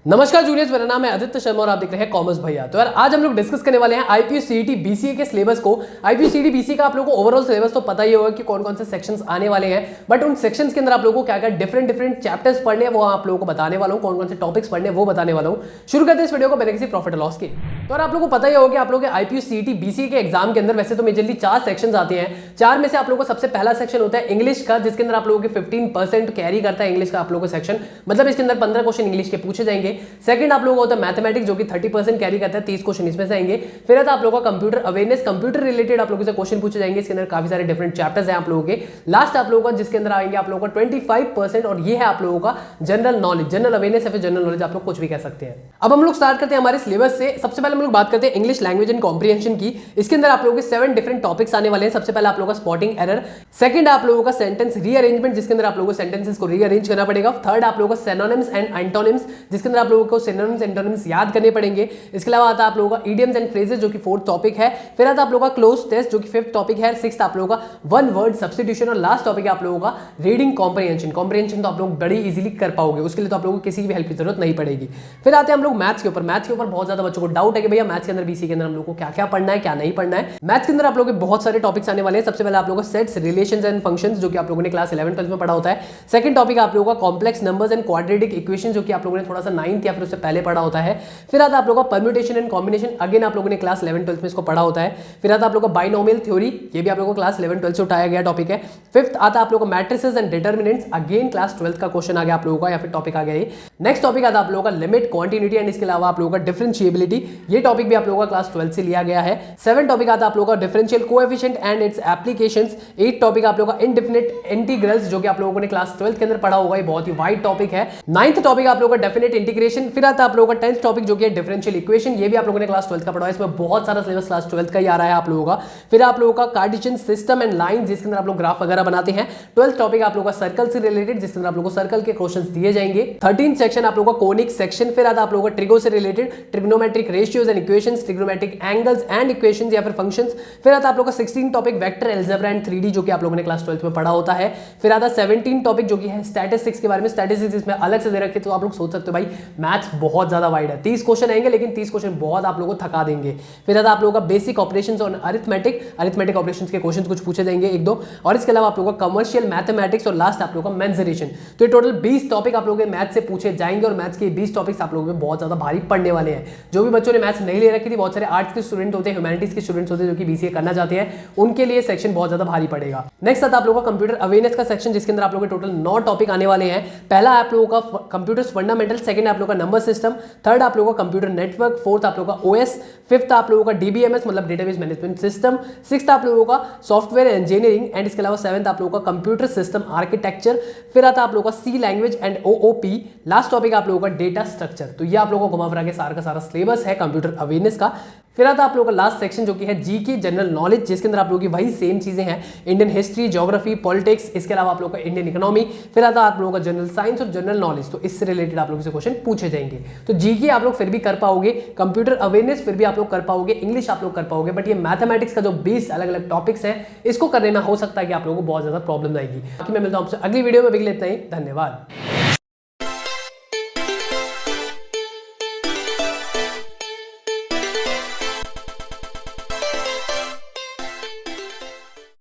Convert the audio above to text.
नमस्कार जूनियर्स, मेरा नाम है आदित्य शर्मा और आप देख रहे हैं कॉमर्स भैया। तो यार आज हम लोग डिस्कस करने वाले हैं आईपीएस सीईटी बीसीए के सिलेबस को। आईपीएस सीईटी बीसीए का आप लोगों को ओवरऑल सिलेबस तो पता ही होगा कि कौन कौन से सेक्शंस आने वाले हैं, बट उन सेक्शंस के अंदर आप लोगों को क्या क्या डिफरेंट चैप्टर्स पढ़ने हैं वो आप लोगों को बताने वाला हूं, कौन कौन से टॉपिक्स पढ़ने हैं वो बताने वाला हूं। शुरू करते हैं इस वीडियो को बिना किसी प्रॉफिट लॉस के। तो यार आप लोगों को पता ही होगा कि आप लोगों के आईपीएस सीईटी बीसीए के एग्जाम के अंदर वैसे तो मेजरली 4 सेक्शंस आते हैं। 4 में से आप लोगों को सबसे पहला सेक्शन होता है इंग्लिश का, जिसके अंदर आप लोगों के 15% कैरी करता है इंग्लिश का आप लोगों को सेक्शन, मतलब इसके अंदर 15 क्वेश्चन इंग्लिश के पूछे जाएंगे। सेकंड आप लोगों को होता है मैथमेटिक्स, जो कि 30% कैरी करता है, 30 क्वेश्चन इसमें से आएंगे। फिर आता है आप लोगों का कंप्यूटर अवेयरनेस, कंप्यूटर रिलेटेड आप लोगों से क्वेश्चन पूछे जाएंगे, इसके अंदर काफी सारे डिफरेंट चैप्टर्स हैं आप लोगों के। लास्ट आप लोगों का जिसके अंदर आएंगे आप लोगों का 25% और ये है आप लोगों का जनरल नॉलेज, जनरल अवेयरनेस या फिर जनरल नॉलेज आप लोग कुछ भी कह सकते हैं। अब हम लोग स्टार्ट करते हैं हमारे सिलेबस से। सबसे पहले हम लोग बात करते हैं इंग्लिश लैंग्वेज एंड कॉम्प्रिहेंशन की। इसके अंदर आप लोगों के 7 डिफरेंट टॉपिक्स आने वाले हैं। सबसे पहले आप लोगों का स्पॉटिंग एरर, सेकंड आप लोगों का सेंटेंस रीअरेंजमेंट, जिसके अंदर आप लोगों को सेंटेंसेस को रीअरेंज करना पड़ेगा। थर्ड आप लोगों का सिनोनिम्स एंड एंटोनिम्स, जिसके अंदर आप लोगों को सिनोनिम्स एंटोनिम्स याद करने पड़ेंगे। इसके अलावा आता है आप लोगों का इडियम्स एंड फ्रेजेस, जो कि 4th टॉपिक है। फिर आता है आप लोगों का क्लोज टेस्ट, जो कि 5th टॉपिक है। 6th आप लोगों का वन वर्ड सब्स्टिट्यूशन और लास्ट टॉपिक है आप लोगों का रीडिंग कॉम्प्रिहेंशन। कॉम्प्रिहेंशन तो आप लोग बड़ी इजीली कर पाओगे, उसके लिए तो आप लोगों को किसी की भी हेल्प की जरूरत नहीं पड़ेगी। फिर आते हैं हम लोग मैथ्स के ऊपर। मैथ्स के ऊपर बहुत ज्यादा बच्चों को डाउट है कि भैया मैथ्स के अंदर बीसी के अंदर हम लोग को क्या क्या पढ़ना है क्या नहीं पढ़ना है। मैथ्स के अंदर आप लोगों के बहुत सारे टॉपिक्स आने वाले हैं। सबसे पहले आप लोगों को सेट्स, रिलेशंस एंड फंक्शंस, जो कि आप लोगों ने क्लास 11 12 में पढ़ा होता है। सेकंड टॉपिक आप लोगों का complex numbers and quadratic equation, जो कि आप लोगों ने थोड़ा सा 9th या फिर उससे पहले पढ़ा होता है। फिर आता है आप लोगों का परम्यूटेशन एंड कॉम्बिनेशन, अगेन आप लोगों ने क्लास 11 12 में इसको पढ़ा होता है। फिर आता है आप लोगों का बाइनोमियल थ्योरी, ये भी आप लोगों को क्लास 11 12 से उठाया गया टॉपिक है। फिफ्थ आता है आप लोगों का matrices and determinants, again class 12 का क्वेश्चन आ गया आप लोगों का या फिर टॉपिक आ गया ये। नेक्स्ट टॉपिक आता है आप लोगों का लिमिट, क्वांटिटी एंड इसके अलावा आप लोगों का डिफरेंशिएबिलिटी, ये टॉपिक भी आप लोगों का क्लास 12 से लिया गया है। 7 टॉपिक आता है आप लोगों का differential coefficient and it's applications. 8 topic आप लोगों का इंडेफिनिट इंटीग्रल्स, जो कि आप लोगों ने क्लास 12 के अंदर पढ़ा होगा, ये बहुत ही वाइड टॉपिक है। 9th टॉपिक आप लोगों का डेफिनेट इंटीग्रेशन। फिर आता है आप लोगों का 10th टॉपिक, जो कि है डिफरेंशियल इक्वेशन, ये भी आप लोगों ने क्लास 12 का पढ़ा है। इसमें बहुत सारा सिलेबस क्लास 12 का ही आ रहा है आप लोगों का। फिर आप लोगों का कार्टेशियन सिस्टम एंड लाइंस, जिसके अंदर आप लोग ग्राफ वगैरह बनाते हैं। 12th टॉपिक आप लोगों का सर्कल से रिलेटेड, जिसके अंदर आप लोगों को सर्कल के क्वेश्चंस दिए जाएंगे। 13th सेक्शन आप लोगों का कोनिक सेक्शन। फिर आता है आप लोगों का ट्रिगो से related, trigonometric ratios and equations, trigonometric angles and equations या फिर फंक्शंस। फिर आता है आप लोगों का 16 topic vector algebra and 3D, जो कि आप लोगों ने क्लास 12 में पढ़ा होता है। फिर आता है 17 टॉपिक, जो कि है स्टैटिस्टिक्स के बारे में। स्टैटिस्टिक्स इसमें अलग से दे रखे, तो आप लोग सोच सकते हो भाई मैथ्स बहुत ज्यादा वाइड है, 30 क्वेश्चन आएंगे, लेकिन 30 क्वेश्चन बहुत आप लोगों को थका देंगे। फिर आता है आप लोगों का बेसिक ऑपरेशंस और अरिथमेटिक ऑपरेशंस के क्वेश्चंस कुछ पूछे जाएंगे 1-2, और इसके अलावा आप लोगों का कमर्शियल मैथमेटिक्स और लास्ट आप लोगों का मेंसुरेशन। तो ये टोटल 20 टॉपिक आप लोगों के मैथ्स से पूछे जाएंगे और मैथ्स के 20 टॉपिक्स आप लोगों को बहुत ज्यादा भारी पड़ने वाले हैं। जो भी बच्चों ने मैथ्स नहीं ले रखी थी, बहुत सारे आर्ट्स के स्टूडेंट होते हैं, ह्यूमैनिटीज के स्टूडेंट्स होते हैं, जो कि बीसीए करना चाहते हैं, उनके लिए सेक्शन बहुत ज्यादा भारी पड़ेगा। नेक्स्ट आता है आप लोगों का कंप्यूटर अवेयरनेस का सेक्शन, जिसके अंदर आप लोगों के टोटल 9 टॉपिक आने वाले हैं। पहला आप लोगों का कंप्यूटर्स फंडामेंटल, सेकंड आप लोगों का नंबर सिस्टम, थर्ड आप लोगों का कंप्यूटर नेटवर्क, फोर्थ आप लोगों का ओएस, फिफ्थ आप लोगों का डीबीएमएस मतलब डेटाबेस मैनेजमेंट सिस्टम, सिक्स्थ आप लोगों का सॉफ्टवेयर इंजीनियरिंग एंड इसके अलावा 7th आप लोगों का कंप्यूटर सिस्टम आर्किटेक्चर। फिर आता आप लोगों का C language and OOP. Last topic आप लोगों का डेटा स्ट्रक्चर। तो ये आप लोगों को घुमा फिरा के सारा का सारा सिलेबस है कंप्यूटर अवेयरनेस का। फिर आता आप लोगों का लास्ट सेक्शन, जो कि है जीके जनरल नॉलेज, जिसके अंदर आप लोगों की वही सेम चीजें हैं, इंडियन हिस्ट्री, ज्योग्राफी, पॉलिटिक्स, इसके अलावा आप लोगों का इंडियन इकोनॉमी। फिर आता आप लोगों का जनरल साइंस और जनरल नॉलेज, तो इससे रिलेटेड आप लोगों से क्वेश्चन पूछे जाएंगे। तो जीके आप लोग फिर भी कर पाओगे, कंप्यूटर अवेयरनेस फिर भी आप लोग कर पाओगे, इंग्लिश आप लोग कर पाओगे, बट ये मैथमेटिक्स का जो 20 अलग अलग टॉपिक्स हैं, इसको करने में हो सकता है कि आप लोगों को बहुत ज्यादा प्रॉब्लम आएगी। बाकी मैं मिलता हूं आपसे अगली वीडियो में, भी लेते हैं। धन्यवाद।